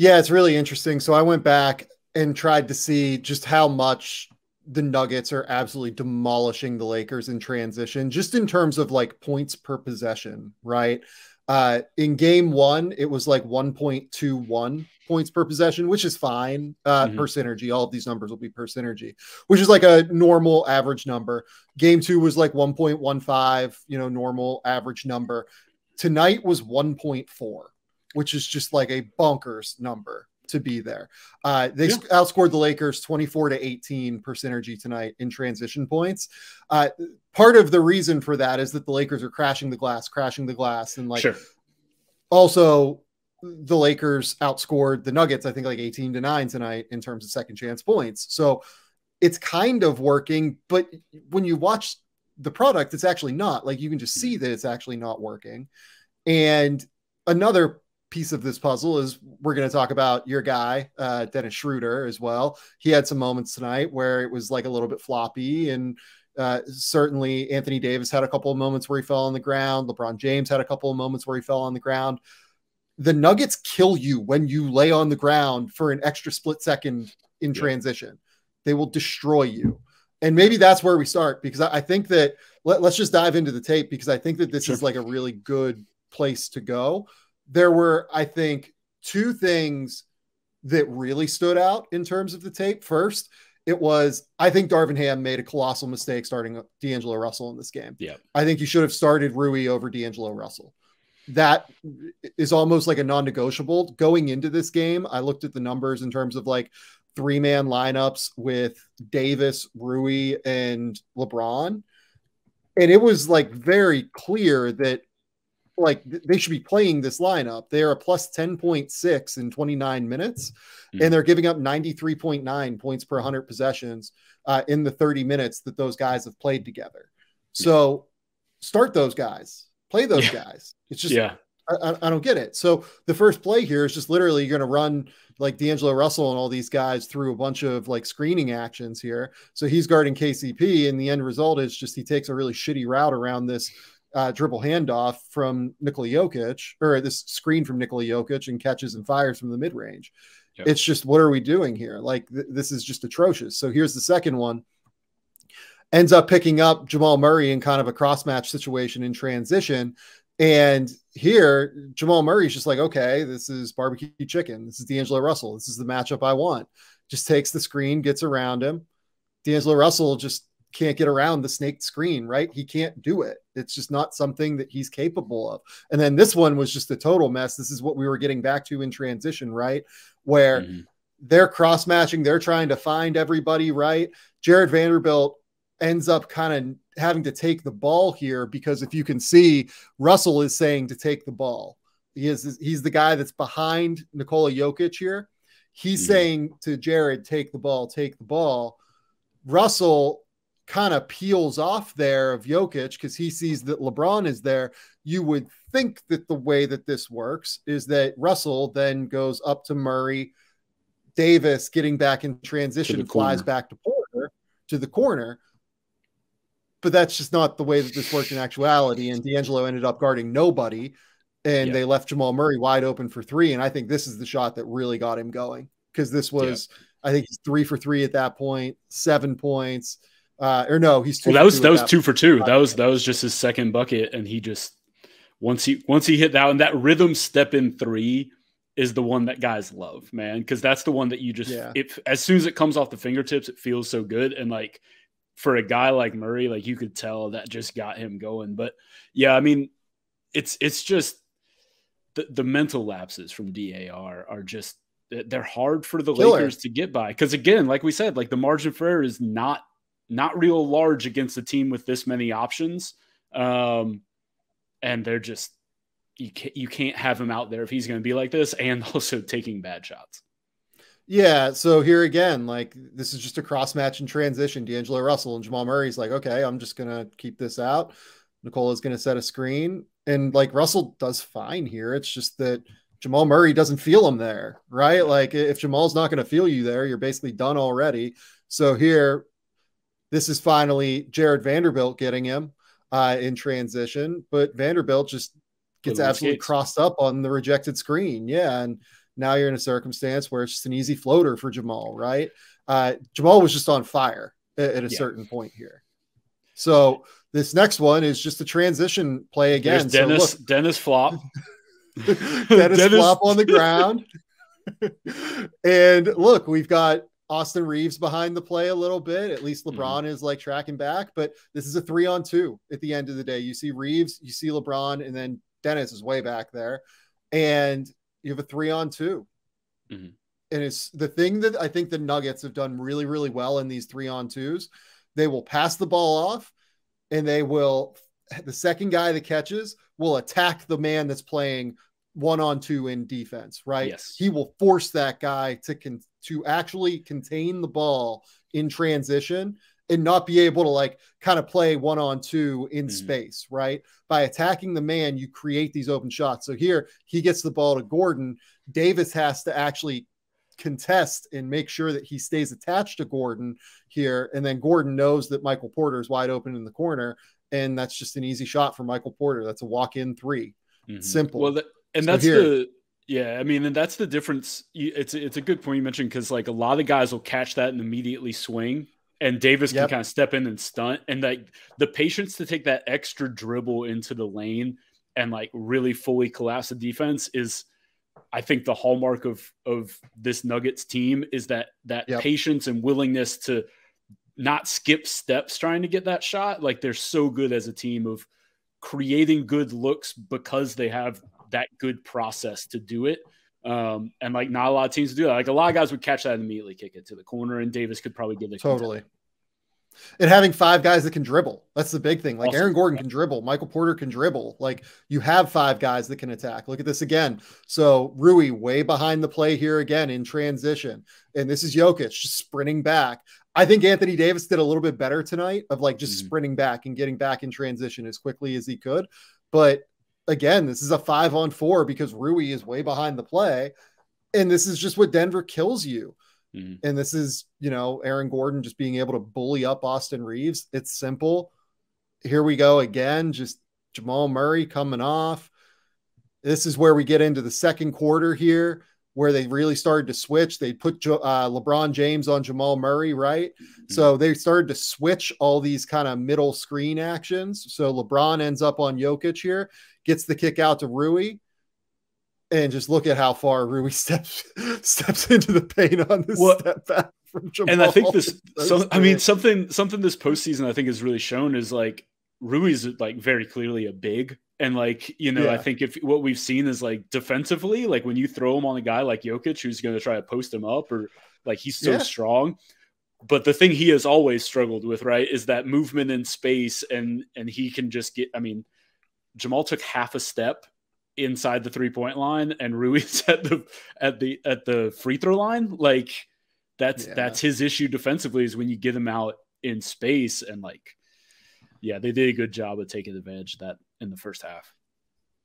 Yeah, it's really interesting. So I went back and tried to see just how much the Nuggets are absolutely demolishing the Lakers in transition, just in terms of like points per possession, right? In game one, it was like 1.21 points per possession, which is fine per synergy. All of these numbers will be per synergy, which is like a normal average number. Game two was like 1.15, normal average number. Tonight was 1.4, which is just like a bonkers number to be there. They outscored the Lakers 24-18 per synergy tonight in transition points. Part of the reason for that is that the Lakers are crashing the glass. And like, also the Lakers outscored the Nuggets, I think like 18-9 tonight in terms of second chance points. So it's kind of working, but when you watch the product, it's actually not. Like, you can just see that it's actually not working. And another piece of this puzzle is we're going to talk about your guy, Dennis Schroeder, as well. He had some moments tonight where it was like a little bit floppy, and certainly Anthony Davis had a couple of moments where he fell on the ground. LeBron James had a couple of moments where he fell on the ground. The Nuggets kill you when you lay on the ground for an extra split second in transition. They will destroy you. And maybe that's where we start, because I think that let's just dive into the tape, because I think that this is like a really good place to go. There were, I think, two things that really stood out in terms of the tape. First, it was, I think Darvin Ham made a colossal mistake starting D'Angelo Russell in this game. Yeah. I think he should have started Rui over D'Angelo Russell. That is almost like a non-negotiable going into this game. I looked at the numbers in terms of like 3-man lineups with Davis, Rui, and LeBron. And it was like very clear that like they should be playing this lineup. They are a plus 10.6 in 29 minutes, and they're giving up 93.9 points per 100 possessions in the 30 minutes that those guys have played together. So start those guys, play those guys. It's just, I don't get it. So the first play here is just literally you're going to run like D'Angelo Russell and all these guys through a bunch of like screening actions here. So he's guarding KCP, and the end result is just he takes a really shitty route around this dribble handoff from Nikola Jokic, or this screen from Nikola Jokic, and catches and fires from the mid-range. It's just, what are we doing here? Like, this is just atrocious. So here's the second one. Ends up picking up Jamal Murray in kind of a cross-match situation in transition. And here, Jamal Murray's just like, okay, this is barbecue chicken. This is D'Angelo Russell. This is the matchup I want. Just takes the screen, gets around him. D'Angelo Russell just can't get around the snake screen, right? He can't do it. It's just not something that he's capable of. And then this one was just a total mess. This is what we were getting back to in transition, right? Where they're cross-matching, they're trying to find everybody, right? Jared Vanderbilt ends up kind of having to take the ball here, because if you can see, Russell is saying to take the ball. He's the guy that's behind Nikola Jokic here. He's saying to Jared, take the ball, take the ball. Russell kind of peels off there of Jokic because he sees that LeBron is there. You would think that the way that this works is that Russell then goes up to Murray. Davis, getting back in transition, flies back to the corner. But that's just not the way that this worked in actuality. And D'Angelo ended up guarding nobody, and they left Jamal Murray wide open for three. And I think this is the shot that really got him going, because this was, I think he's 3 for 3 at that point, 7 points. Or no, he's 2 that was 2 for 2. That was just his second bucket, and he just once he hit that one, that rhythm step in 3 is the one that guys love, man, because that's the one that you just as soon as it comes off the fingertips, it feels so good. And like for a guy like Murray, like you could tell that just got him going. But yeah, I mean, it's just the mental lapses from DAR are just, they're hard for the Lakers to get by, because again, like we said, like the margin for error is not real large against a team with this many options. And they're just, you can't have him out there if he's going to be like this and also taking bad shots. Yeah. So here again, like this is just a cross match in transition. D'Angelo Russell and Jamal Murray's like, okay, I'm just going to keep this out. Nicola's going to set a screen, and like Russell does fine here. It's just that Jamal Murray doesn't feel him there, right? Like if Jamal's not going to feel you there, you're basically done already. So here, this is finally Jared Vanderbilt getting him in transition, but Vanderbilt just gets absolutely crossed up on the rejected screen. Yeah. And Now you're in a circumstance where it's just an easy floater for Jamal, right? Jamal was just on fire at a certain point here. So this next one is just a transition play again. There's Dennis flop. Dennis flop on the ground. And look, we've got Austin Reeves behind the play a little bit. At least LeBron is like tracking back, but this is a 3-on-2 at the end of the day. You see Reeves, you see LeBron, and then Dennis is way back there. And you have a 3-on-2. And it's the thing that I think the Nuggets have done really, really well in these 3-on-2s. They will pass the ball off, and the second guy that catches will attack the man that's playing 1-on-2 in defense, right? Yes. He will force that guy to actually contain the ball in transition and not be able to like kind of play 1-on-2 in space, right? By attacking the man, you create these open shots. So here he gets the ball to Gordon. Davis has to actually contest and make sure that he stays attached to Gordon here. And then Gordon knows that Michael Porter is wide open in the corner. And that's just an easy shot for Michael Porter. That's a walk-in 3. Simple. Well, and so that's and that's the difference. It's a good point you mentioned, because like a lot of guys will catch that and immediately swing, and Davis can kind of step in and stunt. And like the patience to take that extra dribble into the lane and like really fully collapse the defense is, I think, the hallmark of this Nuggets team is that patience and willingness to not skip steps trying to get that shot. Like they're so good as a team of creating good looks because they have that good process to do it. And like not a lot of teams do that. Like a lot of guys would catch that and immediately kick it to the corner, and Davis could probably give it totally. And having 5 guys that can dribble, that's the big thing. Like Aaron Gordon can dribble, Michael Porter can dribble. Like you have 5 guys that can attack. Look at this again. So Rui way behind the play here again in transition. And this is Jokic just sprinting back. I think Anthony Davis did a little bit better tonight of like just sprinting back and getting back in transition as quickly as he could. But again, this is a 5-on-4 because Rui is way behind the play. And this is just what Denver kills you. And this is, Aaron Gordon just being able to bully up Austin Reeves. It's simple. Here we go again, just Jamal Murray coming off. This is where we get into the second quarter here, where they really started to switch. They put LeBron James on Jamal Murray, right? So they started to switch all these kind of middle screen actions. So LeBron ends up on Jokic here, gets the kick out to Rui. And just look at how far Rui steps into the paint on this step back from Jamal. And I think something this postseason I think has really shown is like Rui's like very clearly a big. And like, I think if what we've seen is like defensively, like when you throw him on a guy like Jokic, who's going to try to post him up, or like he's so strong. But the thing he has always struggled with, right, is that movement in space, and he can just get. I mean, Jamal took half a step inside the 3-point line, and Rui's at the free throw line. Like that's his issue defensively, is when you get him out in space. And like, they did a good job of taking advantage of that in the first half.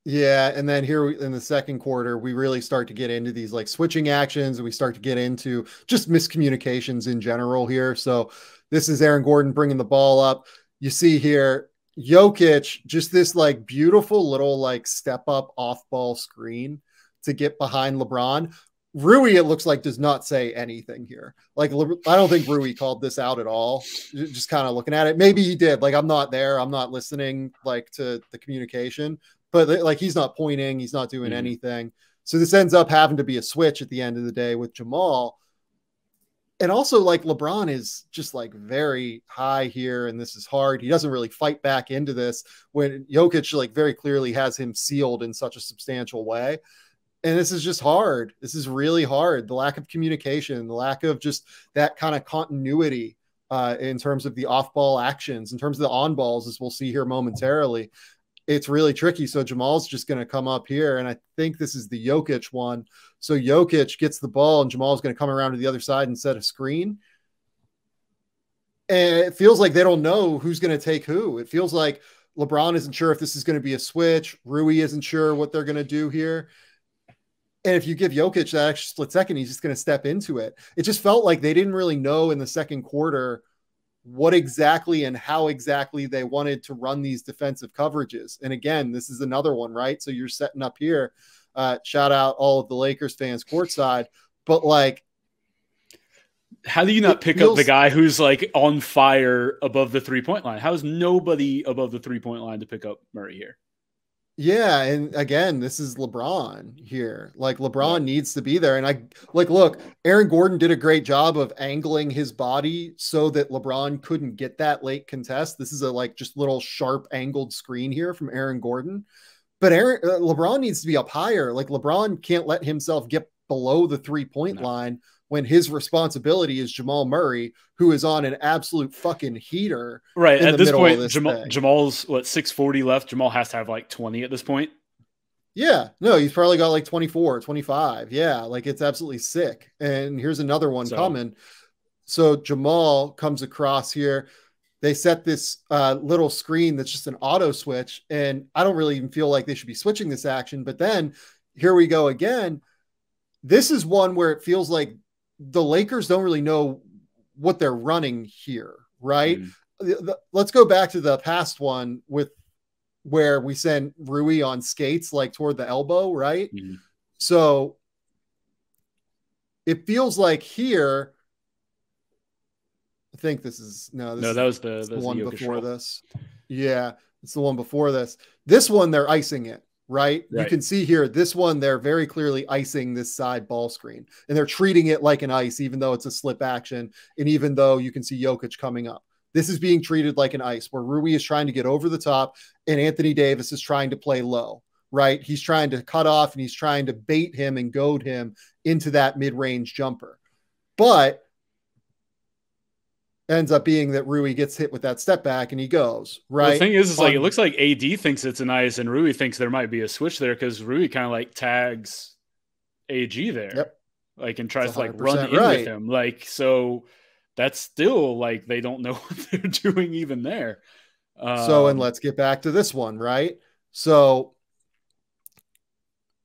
Yeah. And then here in the second quarter, we really start to get into these like switching actions, and we start to get into just miscommunications in general here. So this is Aaron Gordon bringing the ball up. You see here, Jokic, just this like beautiful little like step up off ball screen to get behind LeBron. Rui, it looks like, does not say anything here. Like, I don't think Rui called this out at all. Just kind of looking at it. Maybe he did. Like, I'm not there. I'm not listening like to the communication, but like he's not pointing. He's not doing anything. So this ends up having to be a switch at the end of the day with Jamal. And also, like, LeBron is just like very high here, and this is hard. He doesn't really fight back into this when Jokic like very clearly has him sealed in such a substantial way. And this is just hard. This is really hard. The lack of communication, the lack of just that kind of continuity in terms of the off-ball actions, in terms of the on-balls, as we'll see here momentarily. It's really tricky. So Jamal's just going to come up here, and I think this is the Jokic one. So Jokic gets the ball, and Jamal's going to come around to the other side and set a screen. And it feels like they don't know who's going to take who. It feels like LeBron isn't sure if this is going to be a switch. Rui isn't sure what they're going to do here. And if you give Jokic that extra split second, he's just going to step into it. It just felt like they didn't really know in the second quarter what exactly and how exactly they wanted to run these defensive coverages. And again, this is another one, right? So you're setting up here. Shout out all of the Lakers fans courtside. But like, how do you not pick up the guy who's like on fire above the 3-point line? How is nobody above the 3-point line to pick up Murray here? Yeah, and again, this is LeBron here. Like LeBron needs to be there. And look, Aaron Gordon did a great job of angling his body so that LeBron couldn't get that late contest. This is a like just little sharp angled screen here from Aaron Gordon. But LeBron needs to be up higher. Like LeBron can't let himself get below the 3-point line when his responsibility is Jamal Murray, who is on an absolute fucking heater. Right. At this point, Jamal's what, 640 left. Jamal has to have like 20 at this point. Yeah. No, he's probably got like 24, 25. Yeah. Like it's absolutely sick. And here's another one coming. So Jamal comes across here. They set this little screen that's just an auto switch. And I don't really even feel like they should be switching this action. But then here we go again. This is one where it feels like the Lakers don't really know what they're running here, right? Let's go back to the past one with where we send Rui on skates, like toward the elbow, right? So it feels like here, I think this is, that was the one before this. Yeah, it's the one before this. This one, they're icing it. Right? You can see here, this one, they're very clearly icing this side ball screen and they're treating it like an ice, even though it's a slip action. And even though you can see Jokic coming up, this is being treated like an ice where Rui is trying to get over the top and Anthony Davis is trying to play low, right? He's trying to cut off and he's trying to bait him and goad him into that mid-range jumper. But ends up being that Rui gets hit with that step back and he goes, right? Well, the thing is like, it looks like AD thinks it's an ice and Rui thinks there might be a switch there because Rui kind of like tags AG there. Like, and tries to like run in with him. Like, so that's still like, they don't know what they're doing even there. And let's get back to this one, right? So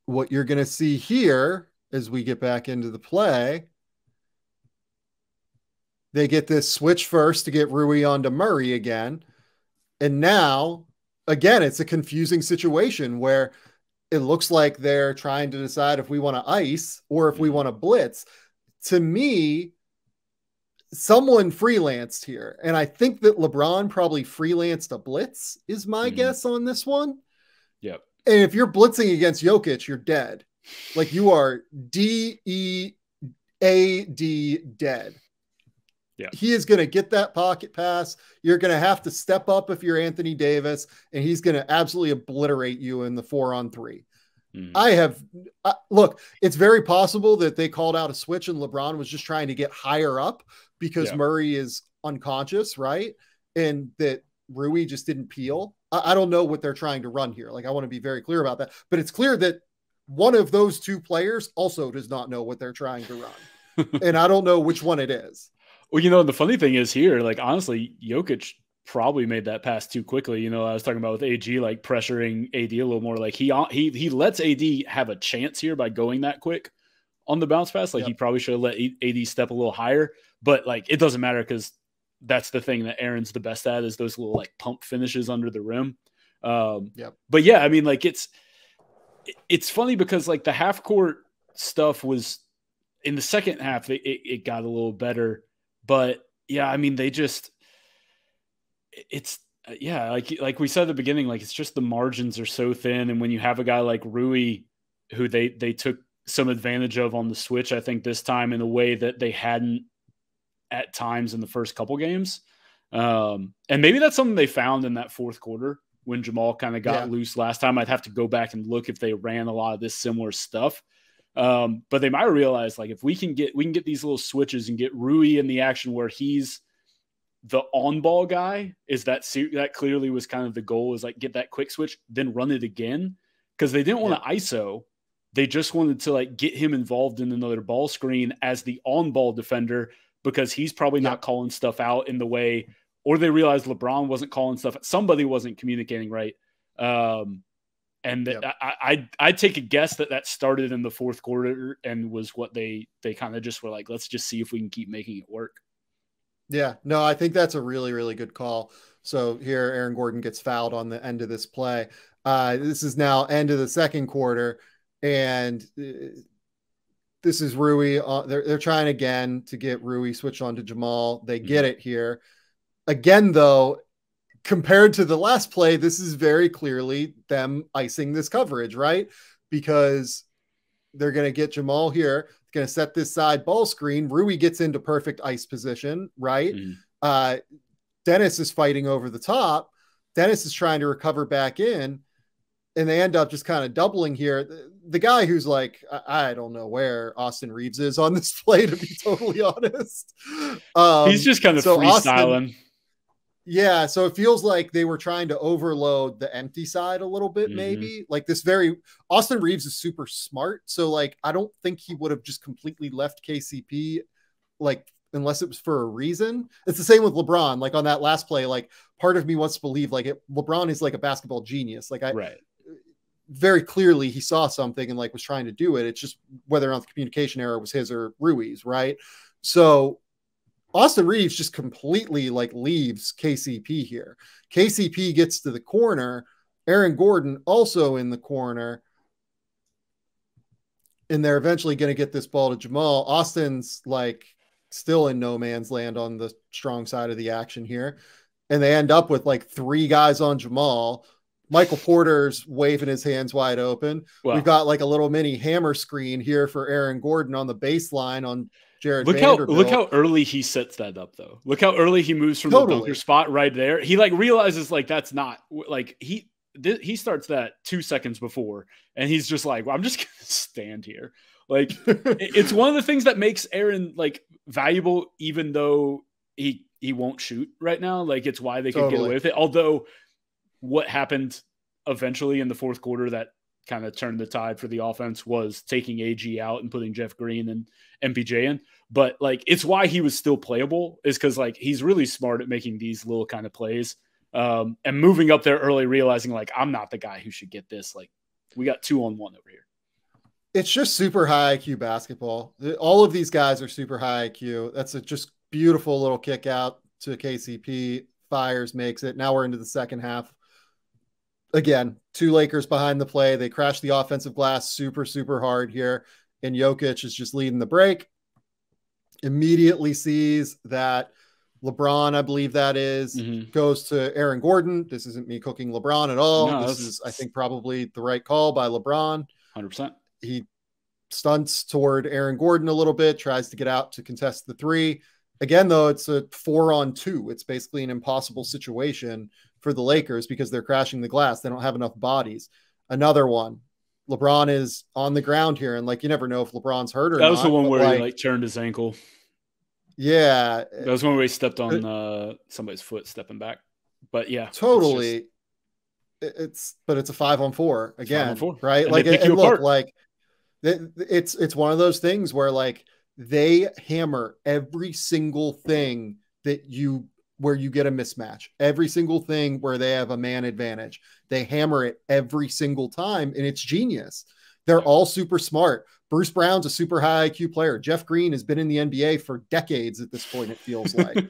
what you're going to see here as we get back into the play, they get this switch first to get Rui onto Murray again. And now, again, it's a confusing situation where it looks like they're trying to decide if we want to ice or if we want to blitz. To me, someone freelanced here. And I think that LeBron probably freelanced a blitz is my guess on this one. Yep. And if you're blitzing against Jokic, you're dead. Like you are DEAD dead. Yeah. He is going to get that pocket pass. You're going to have to step up if you're Anthony Davis, and he's going to absolutely obliterate you in the 4-on-3. Look, it's very possible that they called out a switch and LeBron was just trying to get higher up because Murray is unconscious, right? And that Rui just didn't peel. I don't know what they're trying to run here. Like, I want to be very clear about that, but it's clear that one of those two players also does not know what they're trying to run. And I don't know which one it is. Well, the funny thing is here, like, honestly, Jokic probably made that pass too quickly. I was talking about with AG, like pressuring AD a little more. Like he lets AD have a chance here by going that quick on the bounce pass. Like he probably should have let AD step a little higher, but like, it doesn't matter because that's the thing that Aaron's the best at is those little like pump finishes under the rim. But yeah, I mean, like it's funny because like the half court stuff was in the second half, it got a little better. But yeah, I mean, like we said at the beginning, like it's just the margins are so thin. And when you have a guy like Rui, who they took some advantage of on the switch, I think this time in a way that they hadn't at times in the first couple games. And maybe that's something they found in that fourth quarter when Jamal kind of got loose last time. I'd have to go back and look if they ran a lot of this similar stuff. But they might realize like if we can get these little switches and get Rui in the action where he's the on-ball guy, is that clearly was kind of the goal, is like get that quick switch, then run it again. Because they didn't want to ISO. They just wanted to like get him involved in another ball screen as the on-ball defender because he's probably not calling stuff out in the way, or they realized LeBron wasn't calling stuff. Somebody wasn't communicating right. I'd take a guess that started in the fourth quarter and was what they kind of just were like, let's just see if we can keep making it work. Yeah, no, I think that's a really, really good call. So here, Aaron Gordon gets fouled on the end of this play. This is now end of the second quarter. And this is Rui. They're trying again to get Rui switched on to Jamal. They get it here. Again, though, compared to the last play, this is very clearly them icing this coverage, right? Because they're going to get Jamal here, going to set this side ball screen. Rui gets into perfect ice position, right? Dennis is fighting over the top. Dennis is trying to recover back in, and they end up just kind of doubling here. The guy who's like, I don't know where Austin Reeves is on this play, to be totally honest. He's just kind of freestyling. Yeah, so it feels like they were trying to overload the empty side a little bit, maybe. Like Austin Reeves is super smart, so like I don't think he would have just completely left KCP, like unless it was for a reason. It's the same with LeBron. Like on that last play, like part of me wants to believe like LeBron is like a basketball genius. Like very clearly he saw something and like was trying to do it. It's just whether or not the communication error was his or Rui's, right? So Austin Reeves just completely like leaves KCP here. KCP gets to the corner. Aaron Gordon also in the corner. And they're eventually going to get this ball to Jamal. Austin's like still in no man's land on the strong side of the action here. And they end up with like 3 guys on Jamal. Michael Porter's waving his hands wide open. Wow. We've got like a little mini hammer screen here for Aaron Gordon on the baseline on Jared Vanderbilt. Look how early he sets that up, though. Look how early he moves from the dunker spot right there. He like realizes like that's not like he starts that 2 seconds before, and he's just like, well, I'm just gonna stand here. Like it's one of the things that makes Aaron like valuable, even though he won't shoot right now. Like it's why they could get away with it. Although what happened eventually in the fourth quarter that kind of turned the tide for the offense was taking AG out and putting Jeff Green and MPJ in. But like, it's why he was still playable is because like, he's really smart at making these little kind of plays and moving up there early, realizing like, I'm not the guy who should get this. Like we got 2-on-1 over here. It's just super high IQ basketball. All of these guys are super high IQ. That's a just beautiful little kick out to KCP. Fires, makes it. Now we're into the second half. Again, 2 Lakers behind the play. They crash the offensive glass super, super hard here. And Jokic is just leading the break. Immediately sees that LeBron, I believe that is, goes to Aaron Gordon. This isn't me cooking LeBron at all. No, this is, I think, probably the right call by LeBron. 100%. He stunts toward Aaron Gordon a little bit, tries to get out to contest the 3. Again, though, it's a 4-on-2. It's basically an impossible situation for the Lakers because they're crashing the glass. They don't have enough bodies. Another one. LeBron is on the ground here, and like you never know if LeBron's hurt or not. That was the one where he like turned his ankle. Yeah. That was one where he stepped on somebody's foot stepping back. But yeah. Totally. It's a 5-on-4 again. 5-on-4. Right? And like and look, like it's one of those things where like they hammer every single thing where you get a mismatch, every single thing where they have a man advantage. They hammer it every single time, and it's genius. They're all super smart. Bruce Brown's a super high IQ player. Jeff Green has been in the NBA for decades at this point, it feels like.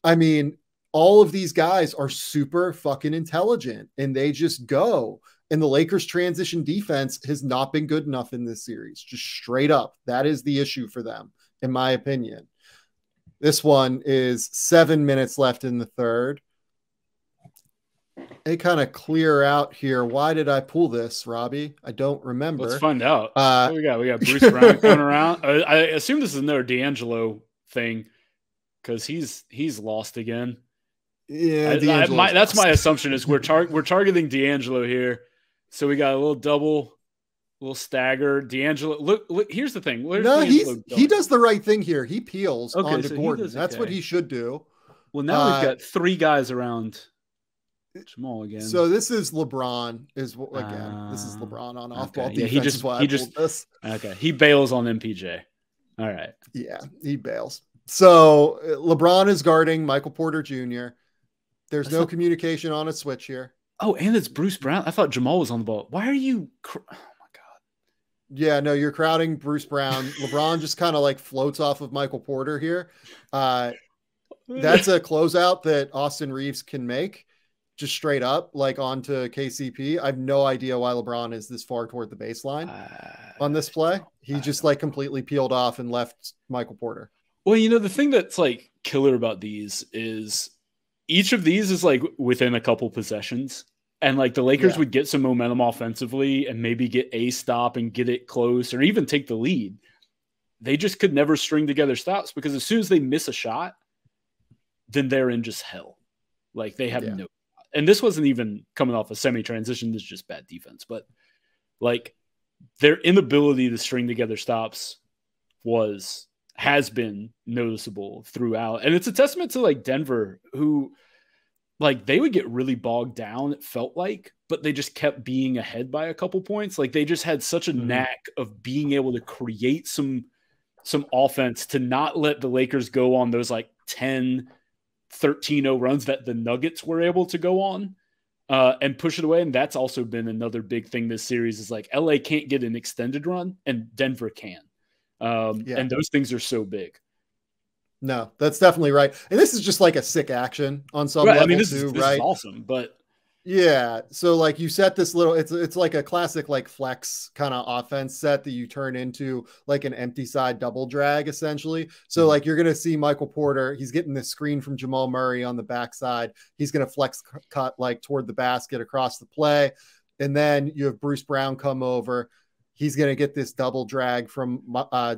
I mean, all of these guys are super fucking intelligent, and they just go. And the Lakers' transition defense has not been good enough in this series, just straight up. That is the issue for them, in my opinion. This one is 7 minutes left in the third. They kind of clear out here. Why did I pull this, Robbie? I don't remember. Let's find out. What we got? We got Bruce Brown going around. I assume this is another D'Angelo thing because he's lost again. Yeah, that's my assumption is we're targeting D'Angelo here. So we got a little double. Little stagger. D'Angelo. Look. Here's the thing. No, he does the right thing here. He peels onto Gordon. That's what he should do. Well, now we've got 3 guys around Jamal again. So this is LeBron. This is LeBron on off-ball defense. Okay. He bails on MPJ. All right. Yeah, he bails. So LeBron is guarding Michael Porter Jr. There's no communication on a switch here. Oh, and it's Bruce Brown. I thought Jamal was on the ball. Why are you? Yeah, no, you're crowding Bruce Brown. LeBron just kind of like floats off of Michael Porter here. That's a closeout that Austin Reeves can make. just straight up, like onto KCP. I have no idea why LeBron is this far toward the baseline on this play. He just like completely peeled off and left Michael Porter. Well, you know, the thing that's like killer about these is each of these is like within a couple possessions. And like the Lakers would get some momentum offensively and maybe get a stop and get it close or even take the lead. They just could never string together stops because as soon as they miss a shot, then they're in just hell. Like they have no, and this wasn't even coming off a semi-transition. This is just bad defense, but like their inability to string together stops has been noticeable throughout. And it's a testament to like Denver, who like they would get really bogged down, it felt like, but they just kept being ahead by a couple points. Like they just had such a knack of being able to create some offense to not let the Lakers go on those like 10-13-0 runs that the Nuggets were able to go on and push it away. And that's also been another big thing this series is like LA can't get an extended run and Denver can. And those things are so big. No, that's definitely right. And this is just like a sick action on some level this too, is awesome, but yeah. So like you set this little, it's like a classic like flex kind of offense set that you turn into like an empty side double drag essentially. So like you're going to see Michael Porter, he's getting this screen from Jamal Murray on the backside. He's going to flex cut like toward the basket across the play. And then you have Bruce Brown come over. He's going to get this double drag from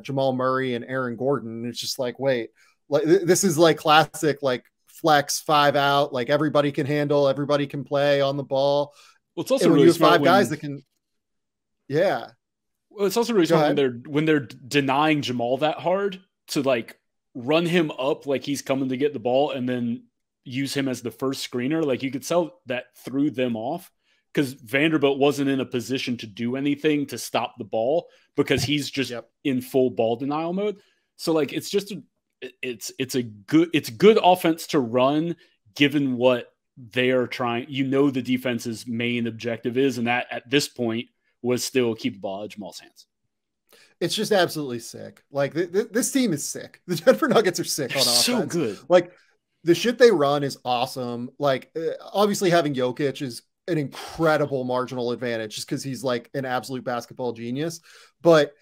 Jamal Murray and Aaron Gordon. And it's just like, wait, like this is like classic, like flex 5 out, like everybody can handle, everybody can play on the ball. Well, it's also really you have 5 guys that can. Yeah. Well, it's also really smart when they're denying Jamal that hard to like run him up like he's coming to get the ball and then use him as the first screener. Like you could tell that threw them off because Vanderbilt wasn't in a position to do anything to stop the ball because he's just in full ball denial mode. So like it's just it's good offense to run given what they are trying. You know the defense's main objective is, and that at this point was still keep the ball out of Jamal's hands. It's just absolutely sick. Like this team is sick. The Denver Nuggets are sick on offense. So good. Like the shit they run is awesome. Like obviously having Jokic is an incredible marginal advantage just because he's like an absolute basketball genius. But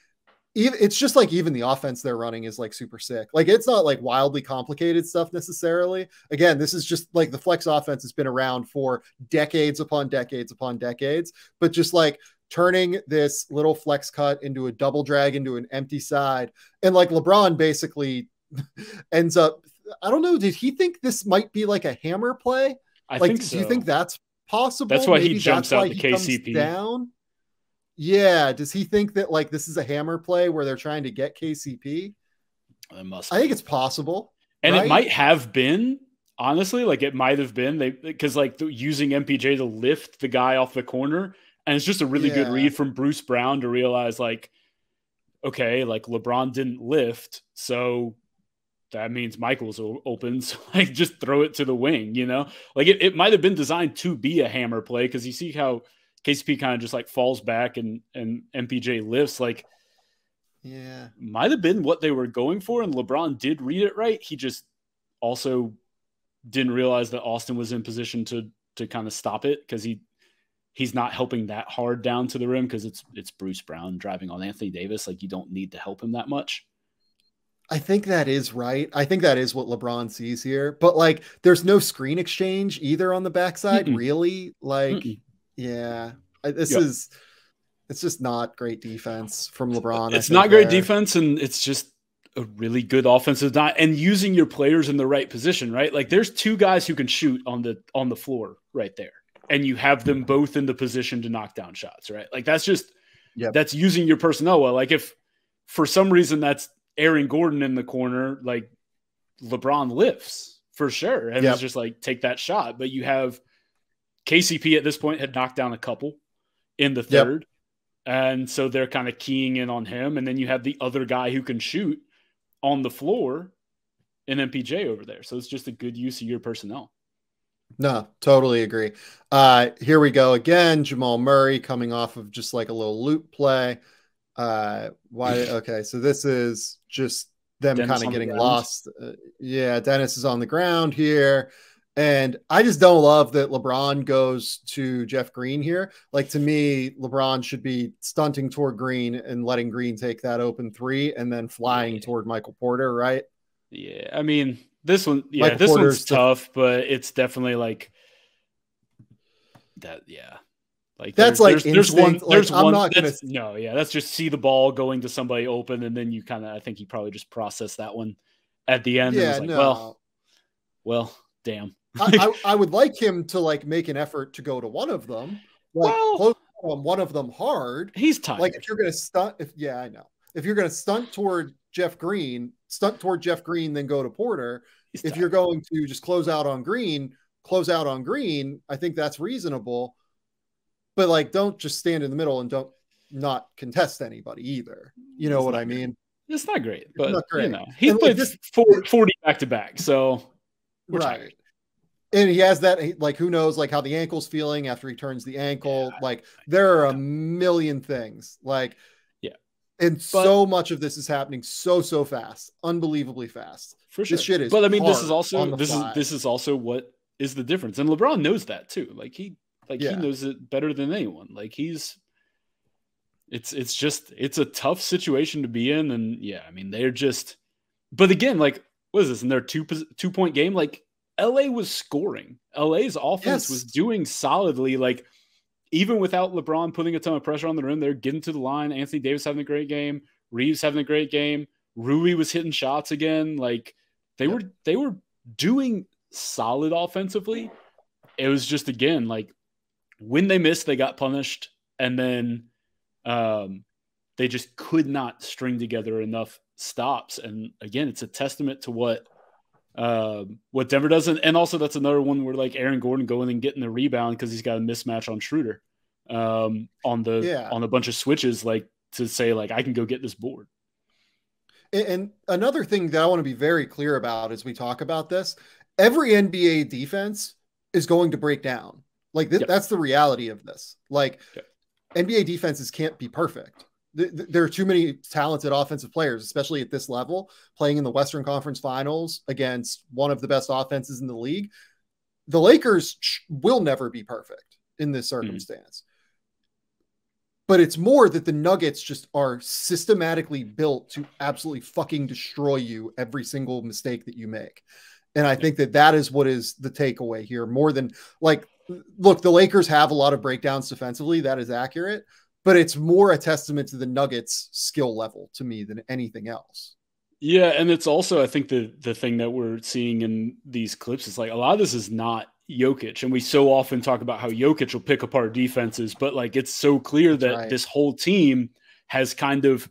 it's just like even the offense they're running is like super sick. Like it's not like wildly complicated stuff necessarily. Again, this is just like the flex offense has been around for decades upon decades upon decades, but just like turning this little flex cut into a double drag into an empty side. And like LeBron basically ends up, I don't know, did he think this might be like a hammer play? I think so. Do you think that's possible? That's why he jumps out to KCP down. Yeah. Does he think that like this is a hammer play where they're trying to get KCP? It must. I think it's possible, and right? It might have been. Honestly, like it might have been because like using MPJ to lift the guy off the corner, and it's just a really good read from Bruce Brown to realize like, okay, like LeBron didn't lift, so that means Michael's open. So like just throw it to the wing, you know? Like it might have been designed to be a hammer play because you see how KCP kind of just like falls back and MPJ lifts. Like, yeah, might have been what they were going for. And LeBron did read it right. He just also didn't realize that Austin was in position to kind of stop it because he's not helping that hard down to the rim because it's Bruce Brown driving on Anthony Davis. Like you don't need to help him that much. I think that is right. I think that is what LeBron sees here. But like, there's no screen exchange either on the backside, really. Like, yeah, it's just not great defense from LeBron. It's not great defense, and it's just a really good offensive night and using your players in the right position, right? Like, there's 2 guys who can shoot on the floor right there, and you have them both in the position to knock down shots, right? Like, that's just that's using your personnel well. Like, if for some reason that's Aaron Gordon in the corner, like LeBron lifts for sure. And it's just like, take that shot. But you have KCP at this point had knocked down a couple in the third. And so they're kind of keying in on him. And then you have the other guy who can shoot on the floor in MPJ over there. So it's just a good use of your personnel. No, totally agree. Here we go again. Jamal Murray coming off of just like a little loop play. Okay, so this is just them kind of getting lost. Dennis is on the ground here. And I just don't love that LeBron goes to Jeff Green here. Like, to me, LeBron should be stunting toward Green and letting Green take that open three and then flying toward Michael Porter, right? Yeah. I mean, this one, Michael one's tough, but it's definitely like that. Yeah. Like that's there's one, I'm not gonna. That's just see the ball going to somebody open. And then you I think you probably just process that one at the end. Yeah. And was well, damn. I would like him to like make an effort to go to one of them, close on one of them hard. He's tired. Like, if you're going to stunt, I know. If you're going to stunt toward Jeff Green, then go to Porter. If you're going to just close out on Green. I think that's reasonable. But like, don't just stand in the middle and don't not contest anybody either. You know what I mean? It's not great, but not great. He played 40 back to back, so we're tired. And he has that, like, who knows, like, how the ankle's feeling after he turns the ankle. Yeah, like, there are a million things. Like, so much of this is happening so fast, unbelievably fast. For sure. This shit is. But I mean, this is also what is the difference, and LeBron knows that too. Like he knows it better than anyone. Like it's a tough situation to be in, and I mean they're just. But again, like, what is this? In their 2-point game, like. LA was scoring. LA's offense was doing solidly. Like, even without LeBron putting a ton of pressure on the rim, they're getting to the line. Anthony Davis having a great game. Reeves having a great game. Rui was hitting shots again. Like, they were doing solid offensively. It was just, again, like, when they missed, they got punished. And then they just could not string together enough stops. And again, it's a testament to what Denver does. And also that's another one where like Aaron Gordon going and getting the rebound because he's got a mismatch on Schroeder on a bunch of switches, like to say like, I can go get this board. And another thing that I want to be very clear about as we talk about this, every NBA defense is going to break down. Like that's the reality of this. Like NBA defenses can't be perfect. There are too many talented offensive players, especially at this level, playing in the Western Conference Finals against one of the best offenses in the league. The Lakers will never be perfect in this circumstance. But it's more that the Nuggets just are systematically built to absolutely fucking destroy you every single mistake that you make. And I think that is what is the takeaway here, more than like, look, the Lakers have a lot of breakdowns defensively. That is accurate. But it's more a testament to the Nuggets' skill level to me than anything else. Yeah, and it's also, I think, the thing that we're seeing in these clips is like a lot of this is not Jokic. And we so often talk about how Jokic will pick apart defenses, but like it's so clear that this whole team has kind of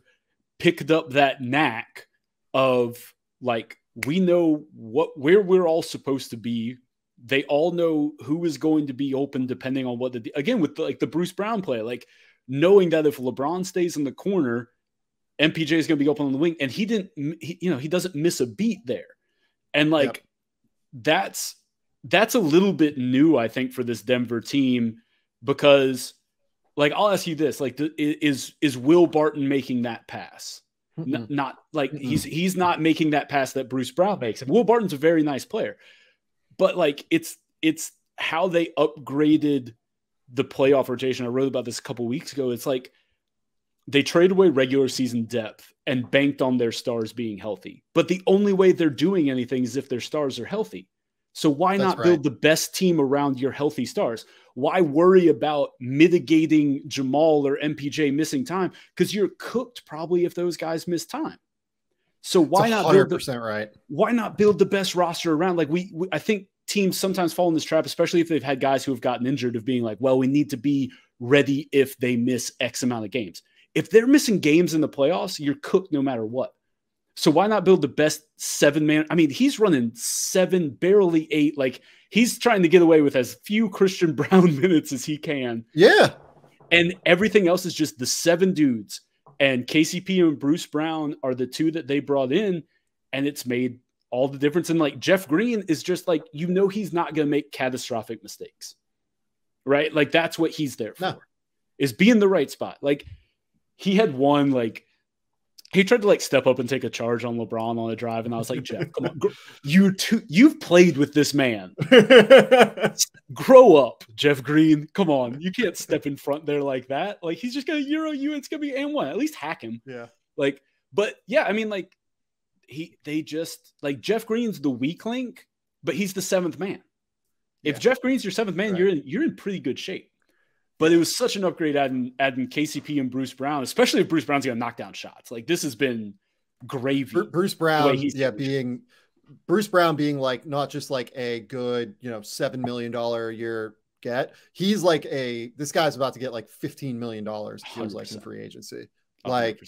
picked up that knack of like, we know where we're all supposed to be. They all know who is going to be open depending on what again, with the Bruce Brown play, like, knowing that if LeBron stays in the corner, MPJ is going to be open on the wing, and he doesn't miss a beat there. And like, that's a little bit new, I think, for this Denver team, because like, I'll ask you this, like, is Will Barton making that pass? Not like he's not making that pass that Bruce Brown makes. And Will Barton's a very nice player, but like, it's how they upgraded the playoff rotation. I wrote about this a couple weeks ago. It's like they traded away regular season depth and banked on their stars being healthy. But the only way they're doing anything is if their stars are healthy. So why not build the best team around your healthy stars? Why worry about mitigating Jamal or MPJ missing time? Because you're cooked probably if those guys miss time. So why not 100% why not build the best roster around? Like I think teams sometimes fall in this trap, especially if they've had guys who have gotten injured, of being like, well, we need to be ready if they miss X amount of games. If they're missing games in the playoffs, you're cooked no matter what. So why not build the best 7-man? I mean, he's running 7, barely 8. Like, he's trying to get away with as few Christian Brown minutes as he can. Yeah. And everything else is just the 7 dudes. And KCP and Bruce Brown are the 2 that they brought in, and it's made all the difference. And like, Jeff Green is just like, he's not going to make catastrophic mistakes, right? Like, that's what he's there for, is be in the right spot. Like, he had one, like, He tried to like step up and take a charge on LeBron on a drive, and I was like, Jeff, come on, you've played with this man. Grow up, Jeff Green. Come on, you can't step in front there like that. Like he's just gonna Euro you. It's gonna be and one. At least hack him. Yeah. Like, but yeah, I mean, like they just like Jeff Green's the weak link, but he's the seventh man. If Jeff Green's your seventh man, right, you're in pretty good shape. But it was such an upgrade adding KCP and Bruce Brown, especially if Bruce Brown's going to knock down shots. Like this has been gravy. Bruce Brown, Bruce Brown being like not just like a good, $7 million a year get. He's like this guy's about to get like $15 million. Feels like in free agency. 100%. Like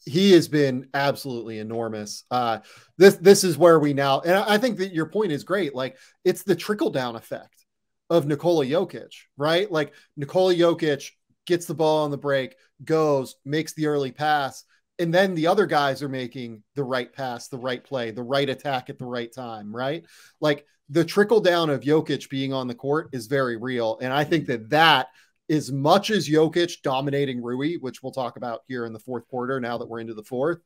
he has been absolutely enormous. This is where we now, and I think that your point is great. Like it's the trickle down effect of Nikola Jokic, right? Like Nikola Jokic gets the ball on the break, goes, makes the early pass, and then the other guys are making the right pass, the right play, the right attack at the right time, right? Like the trickle down of Jokic being on the court is very real. And I think that as much as Jokic dominating Rui, which we'll talk about here in the fourth quarter, now that we're into the fourth,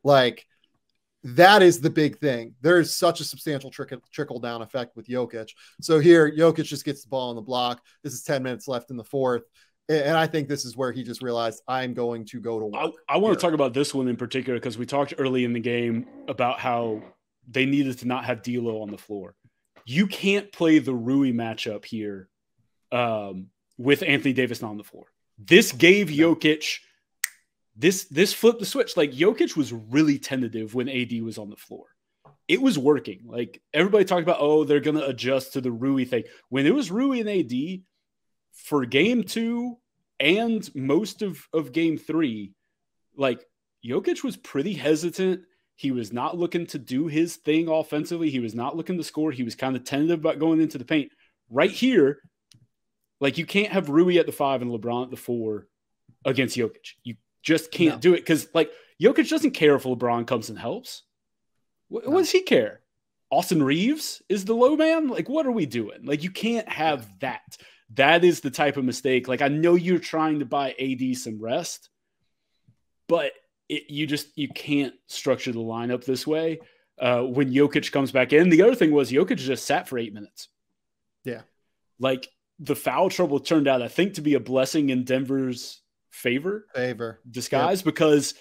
like that is the big thing. There is such a substantial trickle down effect with Jokic. So here, Jokic just gets the ball on the block. This is 10 minutes left in the fourth. And I think this is where he just realized I'm going to go to work. I want to talk about this one in particular because we talked early in the game about how they needed to not have D'Lo on the floor. You can't play the Rui matchup here with Anthony Davis not on the floor. This gave Jokic this flipped the switch. Like Jokic was really tentative when AD was on the floor. It was working. Like everybody talked about, oh, they're going to adjust to the Rui thing. When it was Rui and AD for game 2 and most of game 3, like Jokic was pretty hesitant. He was not looking to do his thing offensively. He was not looking to score. He was kind of tentative about going into the paint. Right here, like you can't have Rui at the 5 and LeBron at the 4 against Jokic. You just can't do it because like Jokic doesn't care if LeBron comes and helps. What does he care? Austin Reeves is the low man? Like what are we doing? Like you can't have that. That is the type of mistake. Like I know you're trying to buy AD some rest, but you can't structure the lineup this way when Jokic comes back in. The other thing was Jokic just sat for 8 minutes. Yeah. Like the foul trouble turned out, I think, to be a blessing in Denver's favor disguise because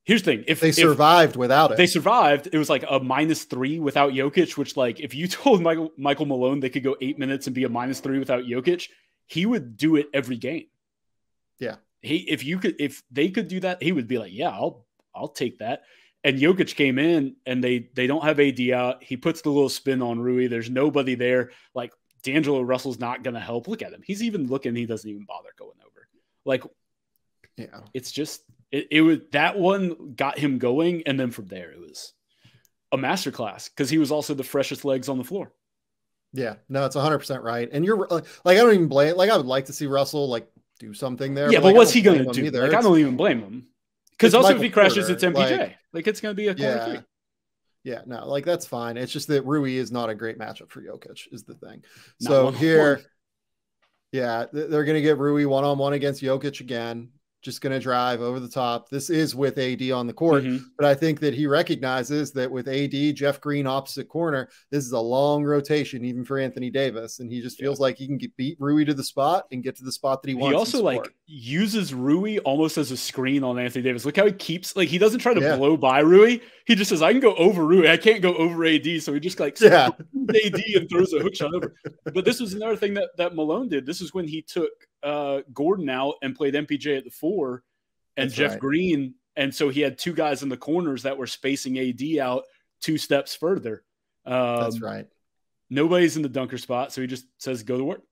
here's the thing. If they survived without it, it was like a -3 without Jokic, which like if you told Michael Malone they could go 8 minutes and be a -3 without Jokic, he would do it every game. Yeah. If they could do that, he would be like, yeah, I'll take that. And Jokic came in and they don't have AD out. He puts the little spin on Rui. There's nobody there. Like D'Angelo Russell's not going to help. Look at him. He's even looking. He doesn't even bother going over. Like, yeah, it's just, it was that one got him going. And then from there, it was a masterclass because he was also the freshest legs on the floor. Yeah, no, it's 100% right. And you're like, I don't even blame, like, I would like to see Russell like do something there. Yeah, but like, what's he going to do? Like, I don't even blame him. Because also Michael if he crashes, Porter, it's MPJ. Like it's going to be a corner 3. Yeah, no, like that's fine. It's just that Rui is not a great matchup for Jokic is the thing. So here, yeah, they're going to get Rui one-on-one against Jokic again. Just going to drive over the top. This is with AD on the court, but I think that he recognizes that with AD, Jeff Green opposite corner, this is a long rotation even for Anthony Davis, and he just feels like he can beat Rui to the spot and get to the spot that he wants. He also like uses Rui almost as a screen on Anthony Davis. Look how he keeps like he doesn't try to blow by Rui. He just says, "I can go over Rui. I can't go over AD." So he just like AD and throws a hook shot over. But this was another thing that Malone did. This is when he took Gordon out and played MPJ at the 4 and That's Jeff Green. And so he had 2 guys in the corners that were spacing AD out 2 steps further. That's right. Nobody's in the dunker spot. So he just says, go to work.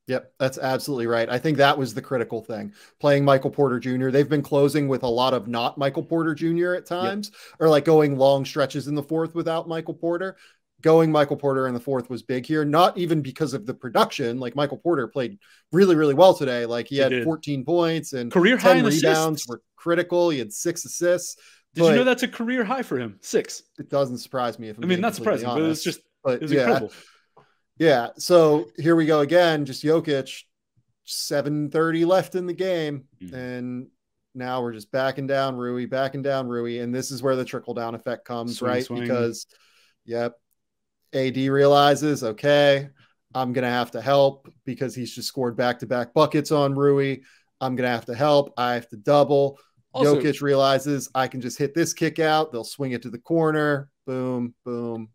Yep. That's absolutely right. I think that was the critical thing. Playing Michael Porter Jr. They've been closing with a lot of not Michael Porter Jr. at times, or like going long stretches in the 4th without Michael Porter. Going Michael Porter in the 4th was big here, not even because of the production. Like Michael Porter played really, really well today. Like he had 14 points and career 10 high rebounds assists. Were critical. He had 6 assists. Did you know that's a career high for him? 6. It doesn't surprise me. If I mean, not surprising, but it's just it was incredible. Yeah. So here we go again. Just Jokic, 7:30 left in the game, and Now we're just backing down Rui. And this is where the trickle-down effect comes, right? Because, AD realizes, okay, I'm going to have to help because he's just scored back-to-back buckets on Rui. I'm going to have to help. I have to double. Also, Jokic realizes I can just hit this kick out. They'll swing it to the corner. Boom, boom.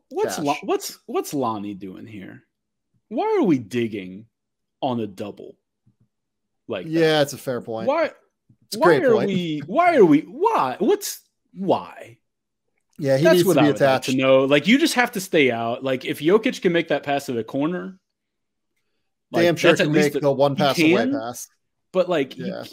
What's Lonnie doing here? Why are we digging on a double? Like that? Yeah, it's a fair point. Why? It's a great point. Why? Yeah, he needs to be attached. To know, like, you just have to stay out. Like, if Jokic can make that pass to the corner, like, damn sure can make the one pass away pass. But like, yeah,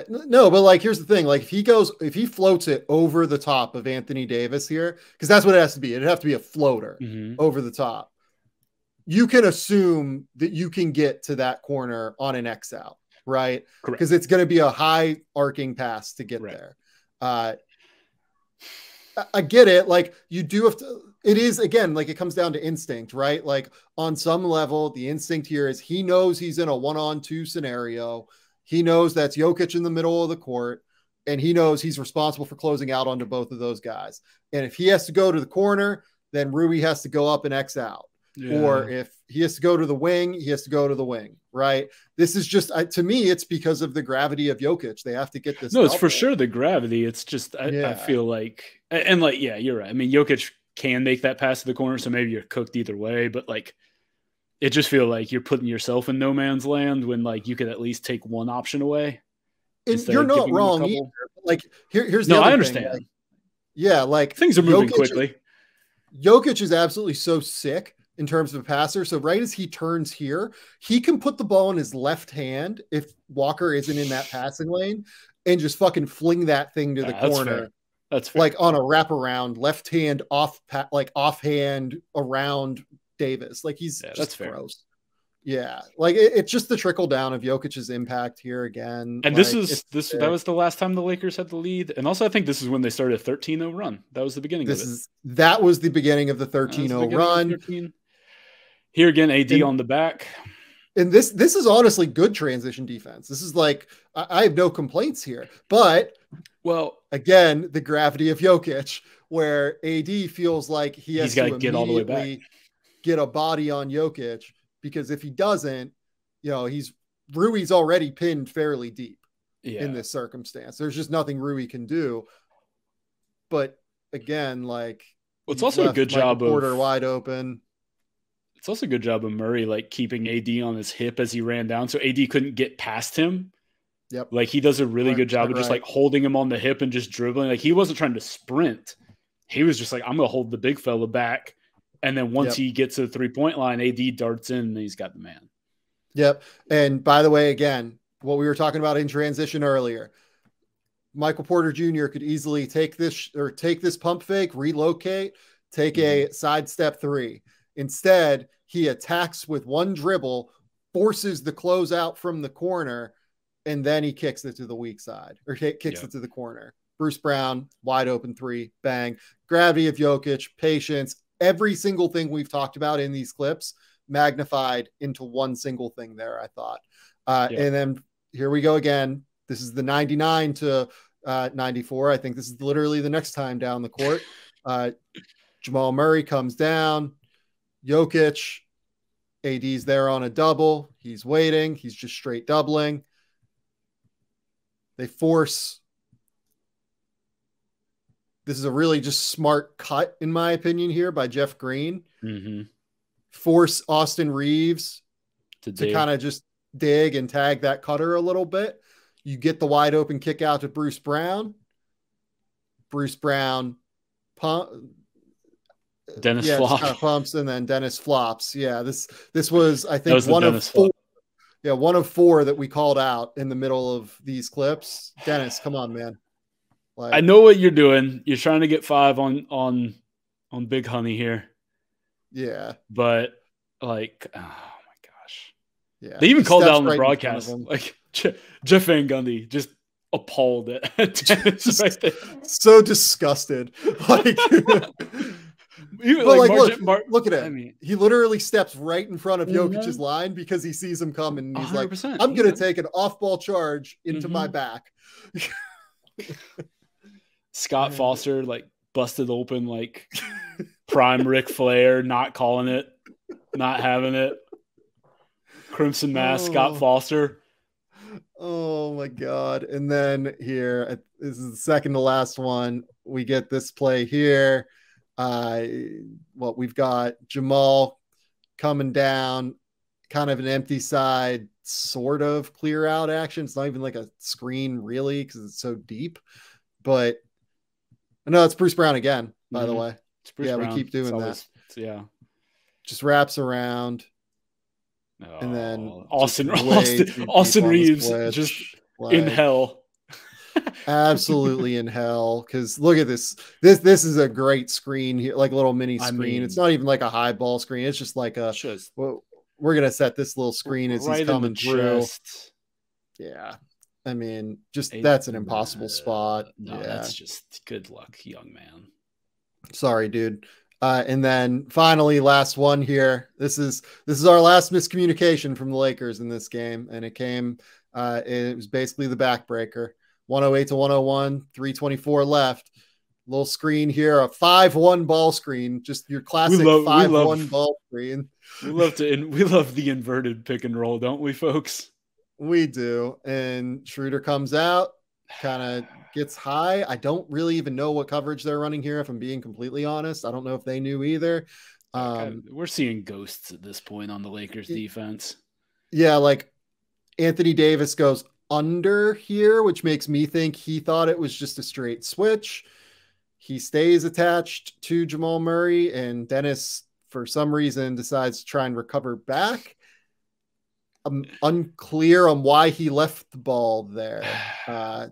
no, but like, here's the thing: like, if he floats it over the top of Anthony Davis here, because that's what it has to be. It'd have to be a floater over the top. You can assume that you can get to that corner on an X out, right? Because it's going to be a high arcing pass to get there. I get it. Like, you do have to. It is, again, like, it comes down to instinct, right? Like, on some level, the instinct here is he knows he's in a 1-on-2 scenario. He knows that's Jokic in the middle of the court, and he knows he's responsible for closing out onto both of those guys. And if he has to go to the corner, then Rui has to go up and X out. Yeah. Or if he has to go to the wing, he has to go to the wing, right? This is just, to me, it's because of the gravity of Jokic. They have to get this. No, it's for sure the gravity. It's just, I feel like, and like, yeah, you're right. I mean, Jokic can make that pass to the corner, so maybe you're cooked either way, but like, it just feels like you're putting yourself in no man's land when, like, you could at least take one option away. And you're not wrong either. Like, here's the other I understand. Thing. Like things are moving quickly. Jokic is absolutely so sick in terms of a passer. So right as he turns here, he can put the ball in his left hand if Walker isn't in that passing lane and just fucking fling that thing to the corner. That's fair. Like on a wraparound, left hand offhand around Davis. Like, he's just gross. Yeah, like it's just the trickle down of Jokic's impact here again. And like, that was the last time the Lakers had the lead. And also, I think this is when they started a 13-0 run. That was the beginning of it. That was the beginning of the 13-0 run. Here again, AD on the back. And this is honestly good transition defense. This is like, I have no complaints here. But, well, again, the gravity of Jokic, where AD feels like he's got to get all the way back, get a body on Jokic, because if he doesn't, Rui's already pinned fairly deep in this circumstance. There's just nothing Rui can do. But again, like, it's also a good job of Porter wide open. It's also a good job of Murray, like, keeping AD on his hip as he ran down, so AD couldn't get past him. Yep. Like, he does a really good job of just like holding him on the hip and just dribbling. Like, he wasn't trying to sprint. He was just like, I'm going to hold the big fella back. And then once he gets to the 3-point line, AD darts in and he's got the man. Yep. And by the way, again, what we were talking about in transition earlier, Michael Porter Jr. could easily take this pump fake, relocate, take a sidestep three. Instead, he attacks with one dribble, forces the closeout from the corner, and then he kicks it to the weak side, or kicks it to the corner. Bruce Brown, wide open three, bang. Gravity of Jokic, patience, every single thing we've talked about in these clips magnified into one single thing there, I thought. And then here we go again. This is the 99 to 94. I think this is literally the next time down the court. Jamal Murray comes down. Jokic, AD's there on a double. He's waiting. He's just straight doubling. They force. This is a really just smart cut, in my opinion, here by Jeff Green. Mm-hmm. Force Austin Reeves to kind of just dig and tag that cutter a little bit. You get the wide open kick out to Bruce Brown. Bruce Brown Dennis flops. Kind of pumps, and then Dennis flops. Yeah, this was, I think, one of four. Yeah, one of four that we called out in the middle of these clips. Dennis, come on, man. Like, I know what you're doing. You're trying to get 5 on Big Honey here. Yeah. But, like, oh my gosh. Yeah. They even called out on the broadcast. Like, Jeff Van Gundy just appalled at Dennis right there. So disgusted. Like, Even but like, look at him. I mean, he literally steps right in front of Jokic's line because he sees him coming. And he's 100%. Like, I'm going to take an off-ball charge into my back. Scott Foster, like, busted open, like, prime Ric Flair, not calling it, not having it. Crimson Mask, Scott Foster. Oh, my God. And then here, this is the second to last one. We get this play here. We've got Jamal coming down, kind of an empty side, sort of clear out action. It's not even like a screen really because it's so deep. But no, it's Bruce Brown again, by the way. Brown. We keep doing that. Yeah. Just wraps around. And then Austin Reeves just in hell. Absolutely in hell, because look at this is a great screen here, like a little mini screen. It's not even like a high ball screen, it's just like we're gonna set this little screen as he's coming through. Yeah, I mean, that's an impossible spot. That's just good luck, young man. Sorry, dude. And then finally, last one here. This is our last miscommunication from the Lakers in this game, and it was basically the backbreaker. 108 to 101, 3:24 left. Little screen here, a 5-1 ball screen, just your classic 5-1 ball screen. We love the inverted pick and roll, don't we, folks? We do. And Schroeder comes out, kind of gets high. I don't really even know what coverage they're running here, if I'm being completely honest. I don't know if they knew either. We're seeing ghosts at this point on the Lakers defense. Yeah, like Anthony Davis goes under here, which makes me think he thought it was just a straight switch. He stays attached to Jamal Murray, and Dennis, for some reason, decides to try and recover back. I'm unclear on why he left the ball there.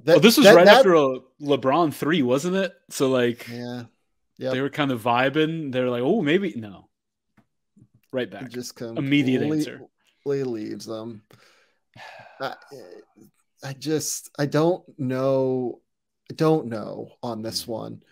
This was right after a LeBron 3, wasn't it? So like, they were kind of vibing. They're like, oh, maybe no. Right back. Just immediate answer. Leaves them. I don't know on this one.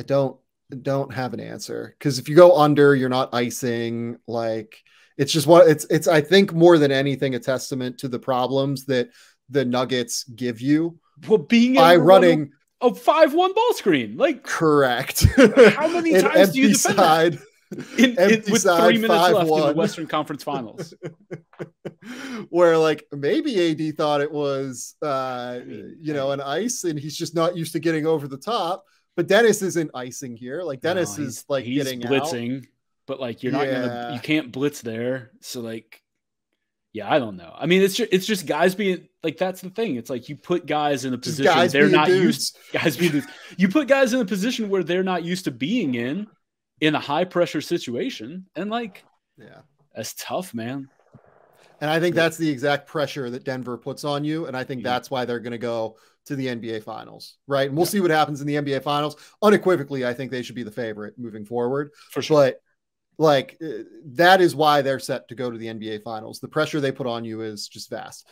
I don't have an answer, because if you go under, you're not icing. Like, it's just it's I think more than anything a testament to the problems that the Nuggets give you. Well, being by running a 5-1 ball screen, like, correct. How many times do you defend that? With 3 minutes left in the Western Conference Finals, where like maybe AD thought it was an ice, and he's just not used to getting over the top. But Dennis isn't icing here. Like, Dennis is like getting blitzing out. But like, you're not you can't blitz there. So like, I don't know. I mean, it's just guys being like, that's the thing. It's like, you put guys in a position they're not used. You put guys in a position where they're not used to being in a high pressure situation. And like, that's tough, man. And I think that's the exact pressure that Denver puts on you. And I think that's why they're going to go to the NBA Finals, right? And we'll see what happens in the NBA Finals. Unequivocally, I think they should be the favorite moving forward. For sure. But like, that is why they're set to go to the NBA Finals. The pressure they put on you is just vast.